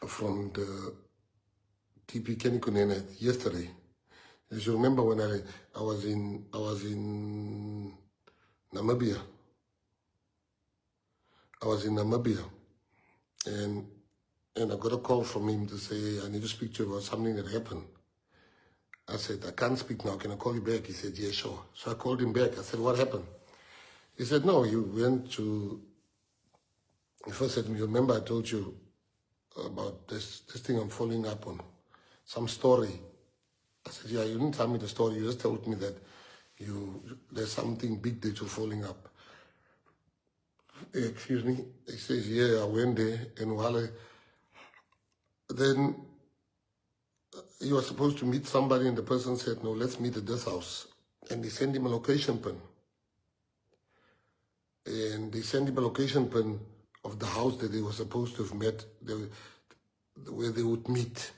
from the TP Kenny Kunene yesterday. As you remember when I was in Namibia. I was in Namibia, and I got a call from him to say, I need to speak to you about something that happened. I said, I can't speak now, can I call you back? He said, yeah, sure. So I called him back. I said, what happened? He said, no, you went to, he first said to me, remember I told you about this thing I'm following up on, some story. I said, yeah, you didn't tell me the story, you just told me that there's something big that you're following up. Excuse me. He says, yeah, I went there, and then you were supposed to meet somebody, and the person said, no, let's meet at this house. And they sent him a location pin. And they sent him a location pin of the house that they were supposed to have met, where they would meet.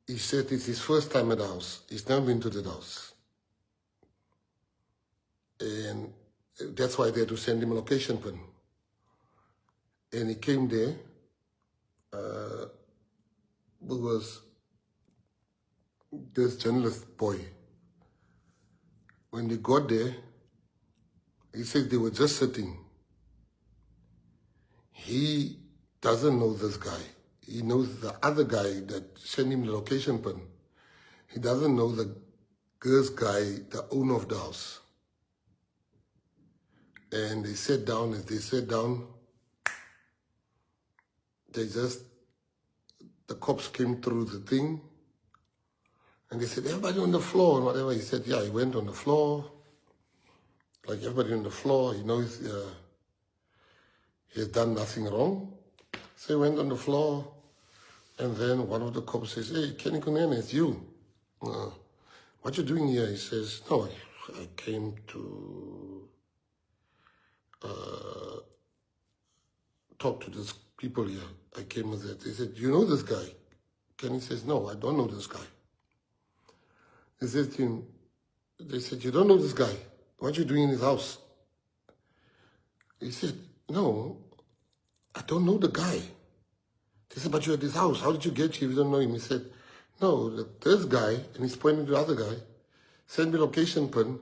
He said it's his first time at the house. He's never been to the house. And that's why they had to send him a location pin. And he came there. Was this journalist boy. When they got there, he said they were just sitting. He doesn't know this guy. He knows the other guy that sent him the location pin. He doesn't know the girl's guy, the owner of the house. And they sat down. As they sat down, the cops came through the thing, and they said, everybody on the floor, and whatever. He said, yeah, he went on the floor, like everybody on the floor. He knows he has done nothing wrong. So he went on the floor, and then one of the cops says, hey, Kenny Kunene, it's you. What you doing here? He says, no, I came to talk to these people here. I came with that. They said, you know this guy? Kenny says, no, I don't know this guy. They said to him, you don't know this guy. What are you doing in his house? He said, no, I don't know the guy. They said, but you're at his house. How did you get here if you don't know him? He said, no, this guy, and he's pointing to the other guy, sent me location pin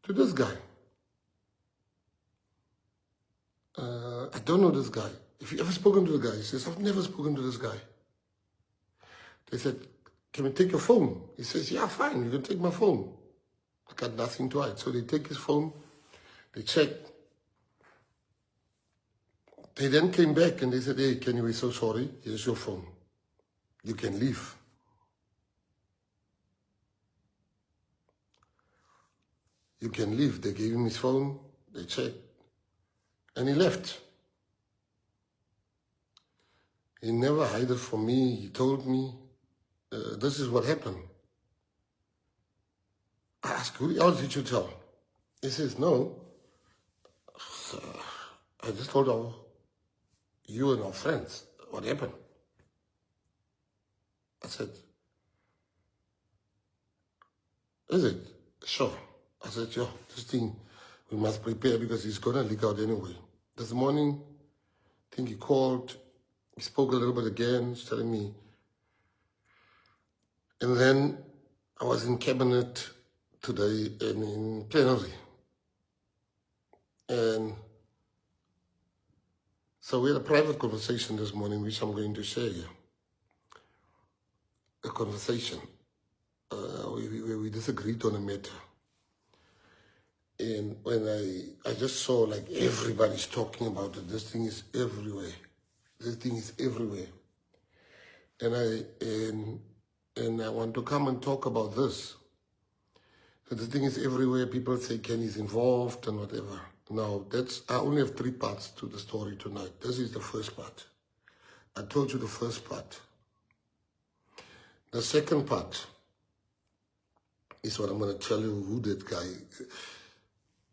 to this guy. I don't know this guy. If you ever spoken to the guy? He says, I've never spoken to this guy. They said, can we take your phone? He says, yeah, fine, you can take my phone. I got nothing to hide. So they take his phone, they check. They then came back and they said, hey, Kenny, we're so sorry. Here's your phone. You can leave. You can leave. They gave him his phone, they checked, and he left. He never hid it from me. He told me, this is what happened. I asked, who else did you tell? He says, no. I just told you and our friends what happened. I said, is it? Sure. I said, yo, this thing, we must prepare because it's going to leak out anyway. This morning, I think he called. He spoke a little bit again, he's telling me. And then I was in cabinet today and in plenary. And so we had a private conversation this morning, which I'm going to share here. A conversation where we disagreed on a matter. And when I just saw like everybody's talking about it, this thing is everywhere. This thing is everywhere. And I want to come and talk about this. So this thing is everywhere. People say Kenny's involved and whatever. Now, I only have 3 parts to the story tonight. This is the first part. I told you the first part. The second part is what I'm going to tell you who that guy.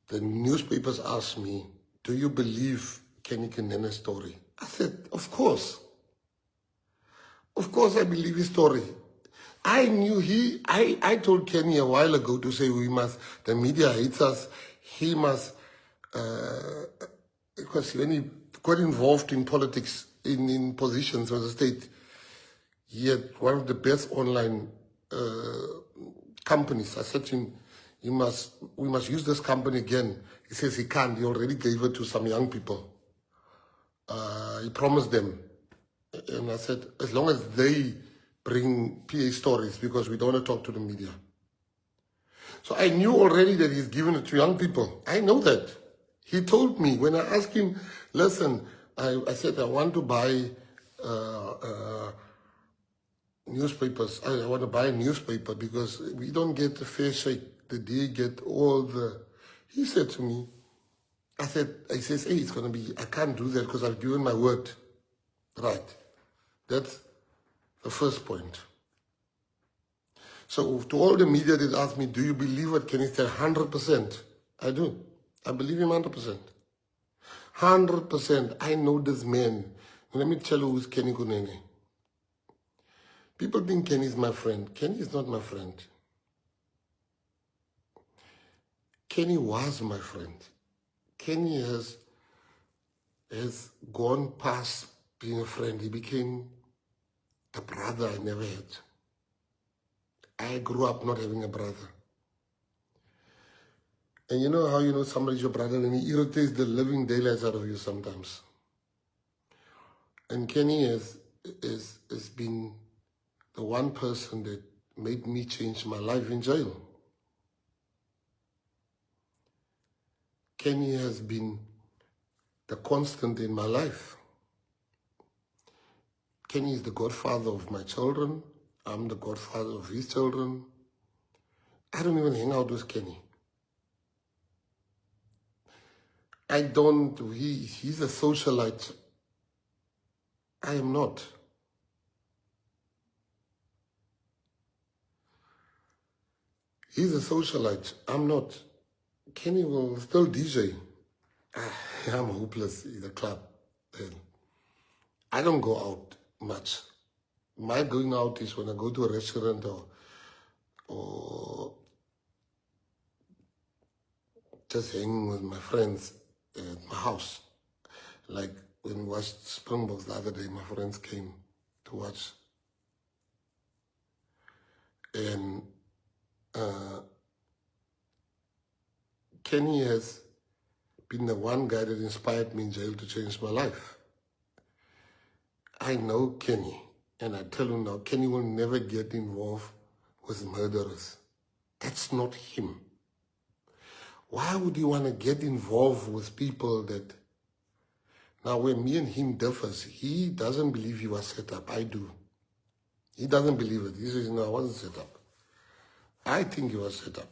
The newspapers asked me, do you believe Kenny Kunene's story? I said, of course. Of course I believe his story. I knew I told Kenny a while ago to say the media hates us. He must, because when he got involved in politics, in positions of the state. He had one of the best online companies. I said to him, we must use this company again. He says he can't. He already gave it to some young people. He promised them. And I said, as long as they bring PA stories, because we don't want to talk to the media. So I knew already that he's given it to young people. I know that. He told me, when I asked him, listen, I said, I want to buy newspapers. I want to buy a newspaper because we don't get the fair shake. The day get all the... He said to me, he says, hey, it's going to be, I can't do that because I've given my word. Right. That's the first point. So to all the media that asked me, do you believe what Kenny said? 100%. I do. I believe him 100%. 100%. I know this man. Let me tell you who's Kenny Kunene. People think Kenny is my friend. Kenny is not my friend. Kenny was my friend. Kenny has gone past being a friend. He became a brother I never had. I grew up not having a brother. And you know how you know somebody's your brother and he irritates the living daylights out of you sometimes. And Kenny has been the one person that made me change my life in jail. Kenny has been the constant in my life. Kenny is the godfather of my children. I'm the godfather of his children. I don't even hang out with Kenny. He's a socialite. I am not. He's a socialite. I'm not. Kenny will still DJ. I'm hopeless in the club. And I don't go out much. My going out is when I go to a restaurant or just hanging with my friends at my house. Like when we watched Springboks the other day, my friends came to watch. And Kenny has been the one guy that inspired me in jail to change my life. I know Kenny, and I tell you now, Kenny will never get involved with murderers. That's not him. Why would you want to get involved with people that... Now, when me and him differs, he doesn't believe he was set up. I do. He doesn't believe it. He says, no, I wasn't set up. I think he was set up.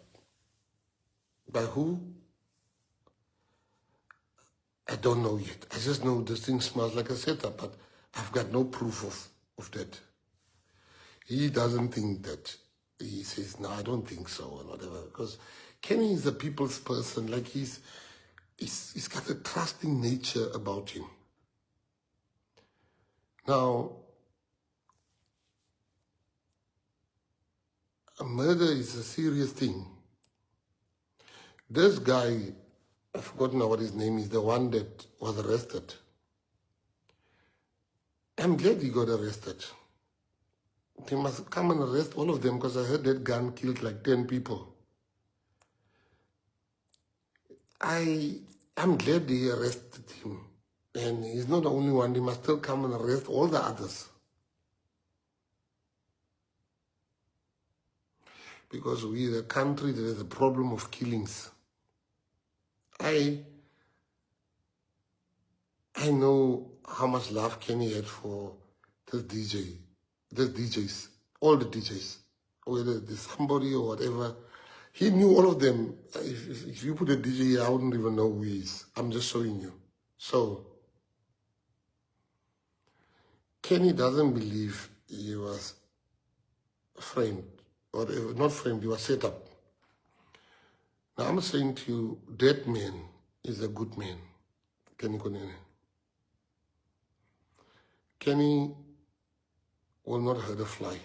By who? I don't know yet. I just know this thing smells like a setup, but I've got no proof of that. He doesn't think that. He says, no, I don't think so, or whatever. Because Kenny is a people's person. Like he's got a trusting nature about him. Now, a murder is a serious thing. This guy, I've forgotten now what his name is, the one that was arrested. I'm glad he got arrested. They must come and arrest all of them because I heard that gun killed like 10 people. I'm glad they arrested him. And he's not the only one. They must still come and arrest all the others. Because we're a country that has a problem of killings. I know how much love Kenny had for this DJs, all the DJs, whether it's somebody or whatever. He knew all of them. If you put a DJ here, I wouldn't even know who he is. I'm just showing you. So, Kenny doesn't believe he was framed, or not framed, he was set up. Now I'm saying to you, that man is a good man, Kenny Kunene. Kenny will not hurt a fly.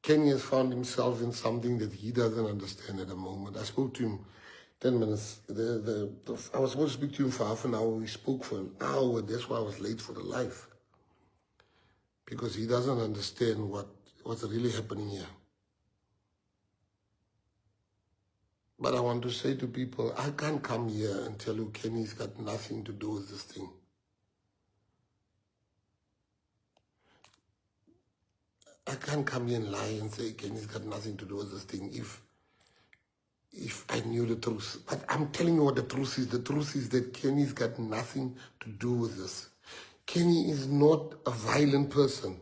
Kenny has found himself in something that he doesn't understand at the moment. I spoke to him 10 minutes. I was supposed to speak to him for half an hour. We spoke for an hour. That's why I was late for the live. Because he doesn't understand what's really happening here. But I want to say to people, I can't come here and tell you Kenny's got nothing to do with this thing. I can't come here and lie and say Kenny's got nothing to do with this thing if I knew the truth. But I'm telling you what the truth is. The truth is that Kenny's got nothing to do with this. Kenny is not a violent person.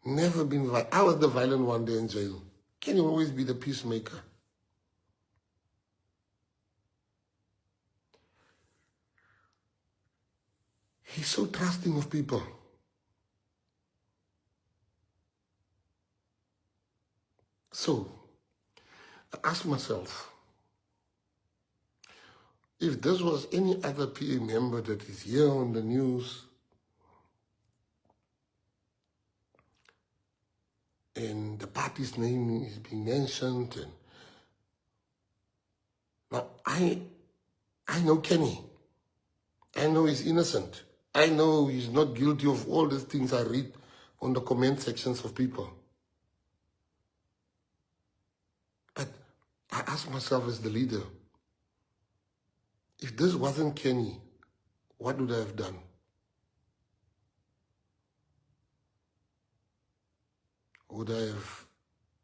Never been violent. I was the violent one day in jail. Kenny will always be the peacemaker. He's so trusting of people. So, I asked myself, if this was any other PA member that is here on the news and the party's name is being mentioned, and now I know Kenny. I know he's innocent. I know he's not guilty of all these things I read on the comment sections of people. But I ask myself as the leader, if this wasn't Kenny, what would I have done? Would I have,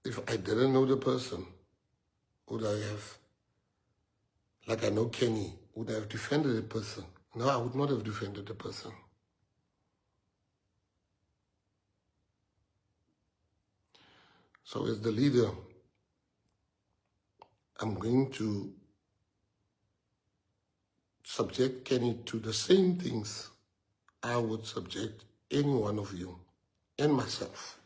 if I didn't know the person, would I have, like I know Kenny, would I have defended the person? No, I would not have defended the person. So as the leader, I'm going to subject Kenny to the same things I would subject any one of you and myself.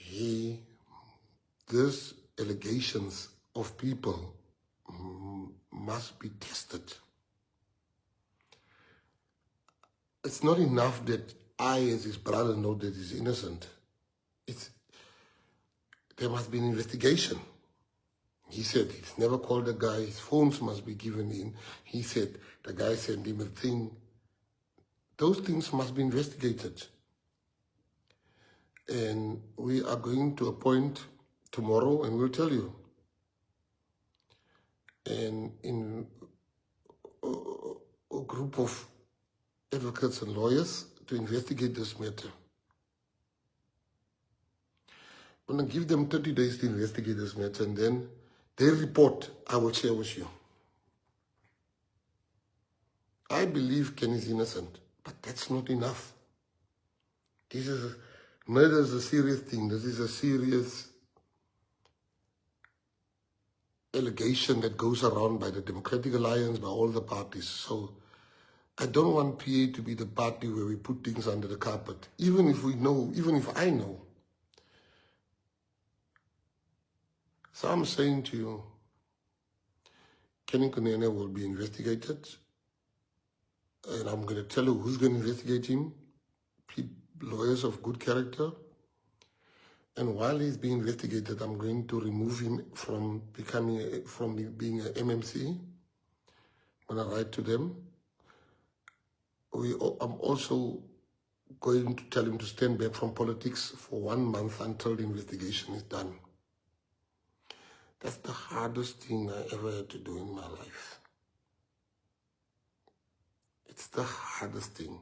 These allegations of people must be tested. It's not enough that I, as his brother, know that he's innocent. There must be an investigation. He said he's never called the guy. His phones must be given in. He said the guy sent him a thing. Those things must be investigated. And we are going to appoint tomorrow, and we'll tell you. And in a group of advocates and lawyers to investigate this matter. I'm going to give them 30 days to investigate this matter, and then their report I will share with you. I believe Ken is innocent, but that's not enough. Murder is a serious thing. This is a serious allegation that goes around by the Democratic Alliance, by all the parties. So I don't want PA to be the party where we put things under the carpet. Even if we know, even if I know. So I'm saying to you, Kenny Kunene will be investigated. And I'm going to tell you who's going to investigate him. Lawyers of good character. And while he's being investigated, I'm going to remove him from being an MMC. I'm going to write to them. I'm also going to tell him to stand back from politics for 1 month until the investigation is done. That's the hardest thing I ever had to do in my life. It's the hardest thing.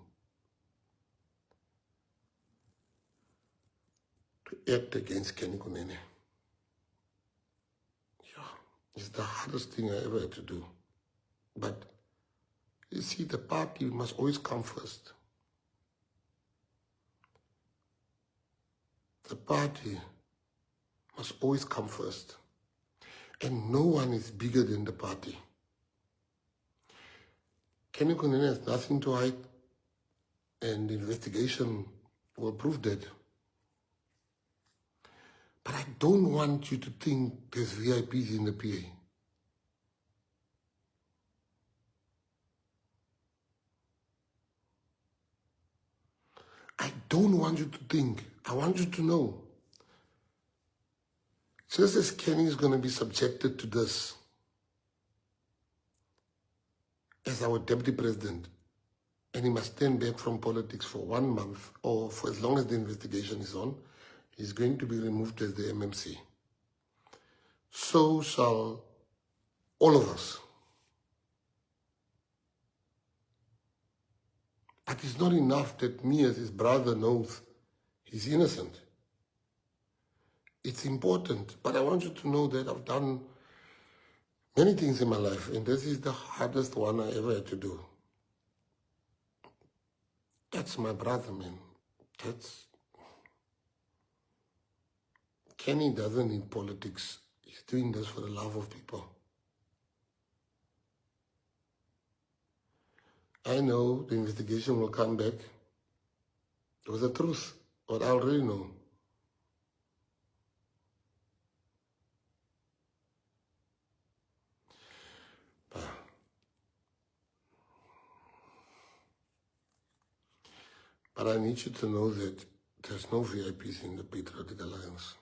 To act against Kenny Kunene. Yeah, it's the hardest thing I ever had to do. But you see, the party must always come first. The party must always come first. And no one is bigger than the party. Kenny Kunene has nothing to hide, and the investigation will prove that. But I don't want you to think there's VIPs in the PA. I don't want you to think. I want you to know. Just as Kenny is going to be subjected to this as our deputy president, and he must stand back from politics for 1 month or for as long as the investigation is on, he's going to be removed as the MMC. So shall all of us. But it's not enough that me as his brother knows he's innocent. It's important, but I want you to know that I've done many things in my life, and this is the hardest one I ever had to do. That's my brother, man. Kenny doesn't need politics. He's doing this for the love of people. I know the investigation will come back with the truth, what I already know. But I need you to know that there's no VIPs in the Patriotic Alliance.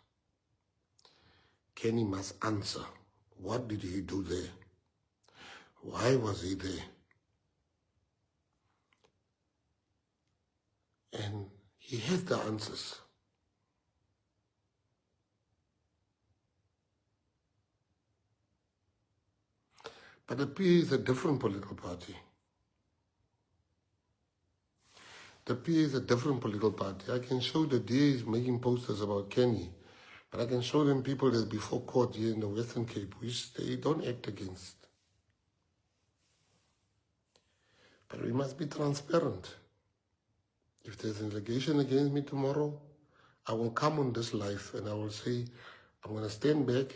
Kenny must answer. What did he do there? Why was he there? And he has the answers. But the PA is a different political party. The PA is a different political party. I can show the DA is making posters about Kenny, but I can show them people that's before court here in the Western Cape, which they don't act against. But we must be transparent. If there's an allegation against me tomorrow, I will come on this live and I will say, I'm going to stand back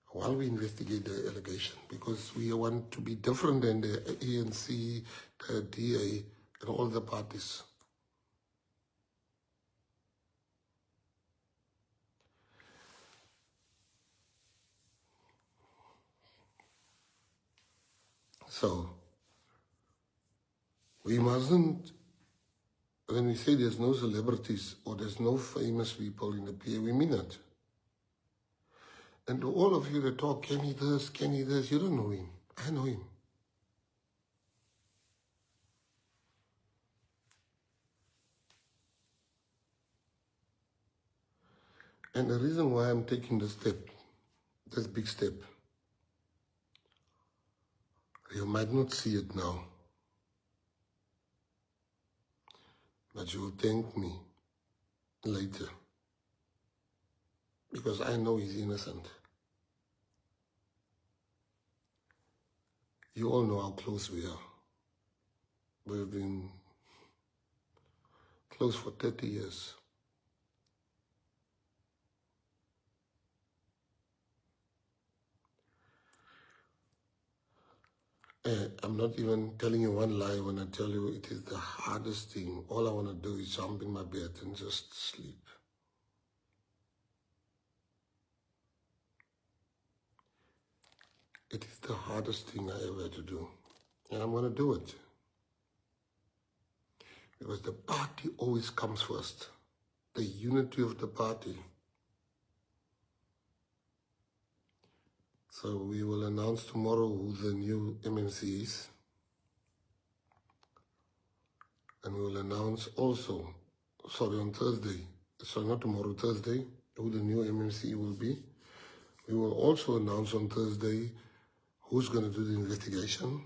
while we investigate the allegation, because we want to be different than the ANC, the DA, and all the parties. So, we mustn't, when we say there's no celebrities or there's no famous people in the PA, we mean it. And to all of you that talk, Kenny this, you don't know him. I know him. And the reason why I'm taking this step, this big step, you might not see it now, but you will thank me later, because I know he's innocent. You all know how close we are. We've been close for 30 years. I'm not even telling you one lie when I tell you it is the hardest thing. All I want to do is jump in my bed and just sleep. It is the hardest thing I ever had to do. And I'm going to do it. Because the party always comes first. The unity of the party. So we will announce tomorrow who the new MMC is. And we will announce also, on Thursday, not tomorrow, Thursday, who the new MMC will be. We will also announce on Thursday who's going to do the investigation.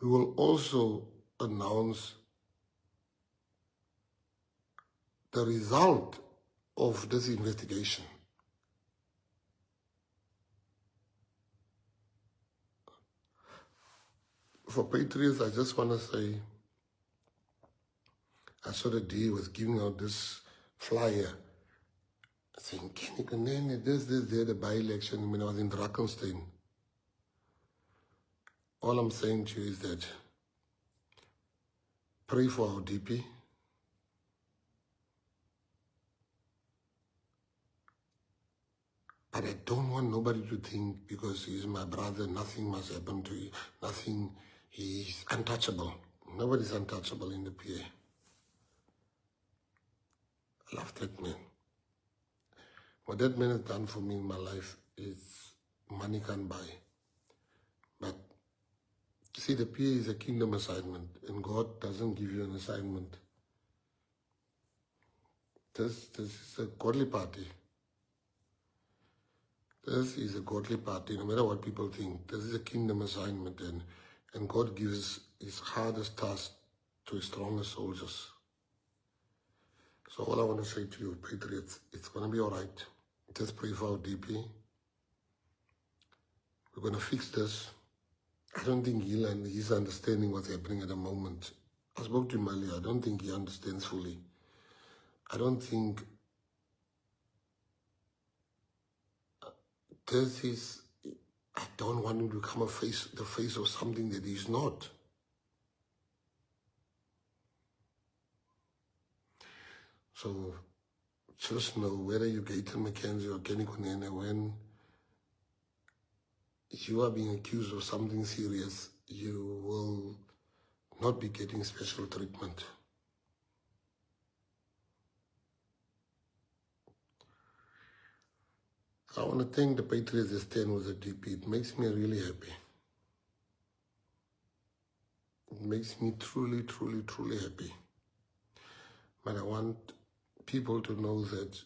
We will also announce the result of this investigation. For Patriots, I just want to say, I saw the DA was giving out this flyer saying, Kenny Kunene, this, there, the by-election when I was in Drakenstein. All I'm saying to you is that pray for our DP. But I don't want nobody to think because he's my brother, nothing must happen to you. Nothing, he's untouchable. Nobody's untouchable in the PA. I love that man. What that man has done for me in my life is money can't buy. But see, the PA is a kingdom assignment, and God doesn't give you an assignment. This is a godly party. This is a godly party, no matter what people think. This is a kingdom assignment, and God gives his hardest task to his strongest soldiers. So all I want to say to you, Patriots, it's going to be all right. Just pray for our DP. We're going to fix this. I don't think he's understanding what's happening at the moment. I spoke to him earlier. I don't think he understands fully. I don't think this is, I don't want him to become the face of something that he's not. So just know, whether you Gayton Mckenzie or Kenny Kunene, when you are being accused of something serious, you will not be getting special treatment. I want to thank the Patriots that stand with the DP. It makes me really happy. It makes me truly, truly, truly happy. But I want people to know that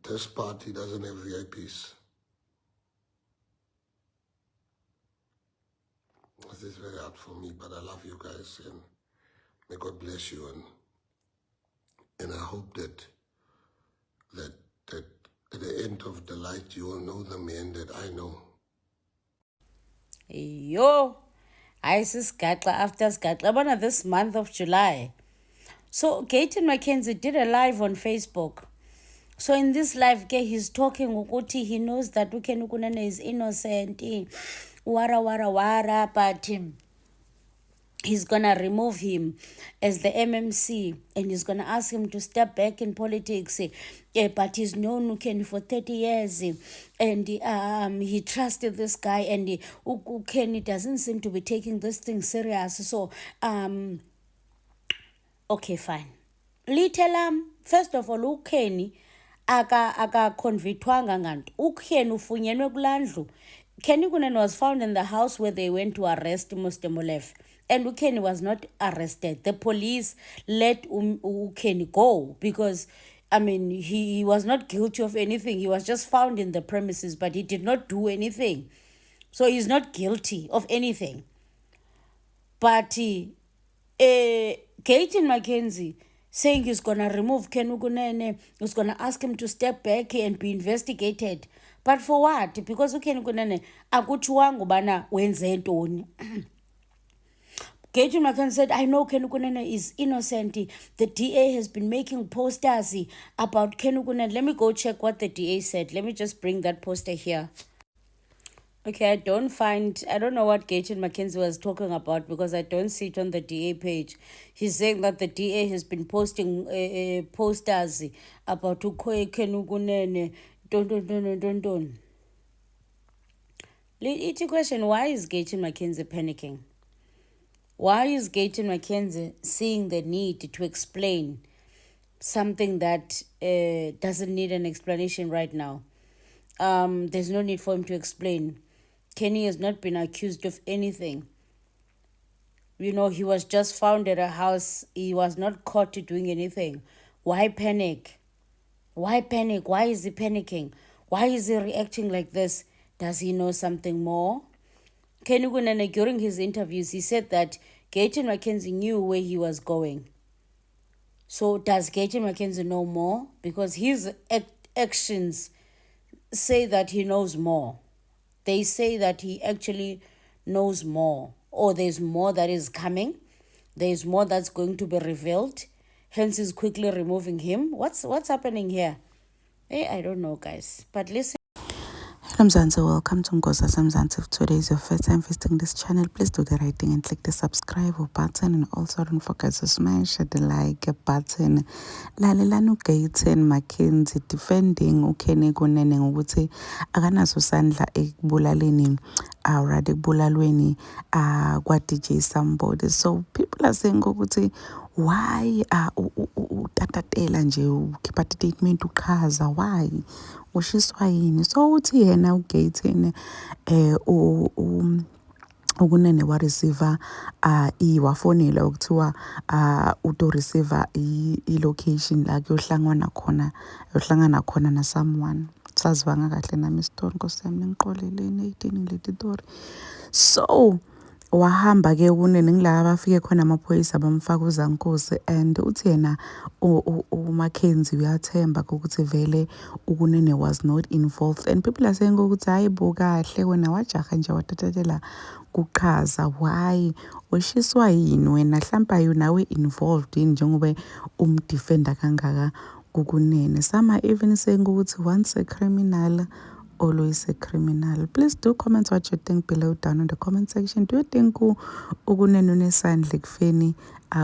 this party doesn't have VIPs. This is very hard for me, but I love you guys, and may God bless you, and I hope that at the end of the light you will know the man that I know. Yo, I see Skatla after Skatla this month of July. So Gayton Mckenzie did a live on Facebook. So in this live, he's talking ukuthi he knows that Kenny Kunene is innocent, wara, but he's gonna remove him as the MMC, and he's gonna ask him to step back in politics. But he's known Kenny for 30 years, and he trusted this guy, and Kenny doesn't seem to be taking this thing serious. So okay, fine. Little first of all, Kenny aka convictwanga nganto. Ukenny ufunyenwe kulandlu. Kenny Kunene was found in the house where they went to arrest Mr. Molefe. And Kenny was not arrested. The police let Kenny go because, I mean, he was not guilty of anything. He was just found in the premises, but he did not do anything. So he's not guilty of anything. But Gayton Mckenzie saying he's going to remove Kenny Kunene, he's going to ask him to step back and be investigated. But for what? Because Kenny Kunene akutshiwanga ubana wenze ntoni. Gayton Mckenzie said, I know Kenny Kunene is innocent. The DA has been making posters about Kenny Kunene. Let me go check what the DA said. Let me just bring that poster here. Okay, I don't know what Gayton Mckenzie was talking about because I don't see it on the DA page. He's saying that the DA has been posting posters about Kenny Kunene. Don't. It's a question, why is Gayton Mckenzie panicking? Why is Gayton Mckenzie seeing the need to explain something that doesn't need an explanation right now? There's no need for him to explain. Kenny has not been accused of anything. You know, he was just found at a house. He was not caught doing anything. Why panic? Why panic? Why is he panicking? Why is he reacting like this? Does he know something more? Kenny Kunene, during his interviews, he said that Gayton Mckenzie knew where he was going. So does Gayton Mckenzie know more? Because his actions say that he knows more. They say that he actually knows more. Or there's more that is coming. There's more that's going to be revealed. Hence, he's quickly removing him. What's happening here? I don't know, guys. But listen. Hello Mzansi, welcome to Ngoza Mzansi. If today is your first time visiting this channel, please do the right thing and click the subscribe button, and also don't forget to smash the like button. Lalelani uGayton Mckenzie defending Kenny Kunene ngokuthi akanaso sandla ekubulaleni already ekubulalweni kwa DJ somebody. So people are saying ukuthi why utatatela nje ukhipha statement uchaza why ushiswa yini. So uthi yena uGayton ukunene wa receiver wafonela ukuthiwa uto receiver i-location la kuyohlangana khona na someone. Sazivanga kahle nami isitori nkosi yami ningixoleleni 18 ngileti tori. So wahamba ke kunene ngila abafike khona amaphoyisa bamfaka uzankosi, and uthi yena uMckenzie uyathemba ukuthi vele ukunene was not involved, and people are saying ukuthi hayibo kahle wena wajaha nje watatatela kuqhaza. Why ushiswa yini wena, hlampa nawe involved yini njengoba umdefender kangaka kukunene? Some are even saying ukuthi once a criminal always a criminal. Please do comment what you think below down in the comment section. Do you think ukunene unesandla ekufeni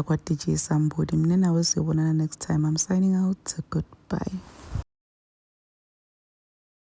kwa DJ somebody? Mina nawe siyobonana next time. I'm signing out. Goodbye.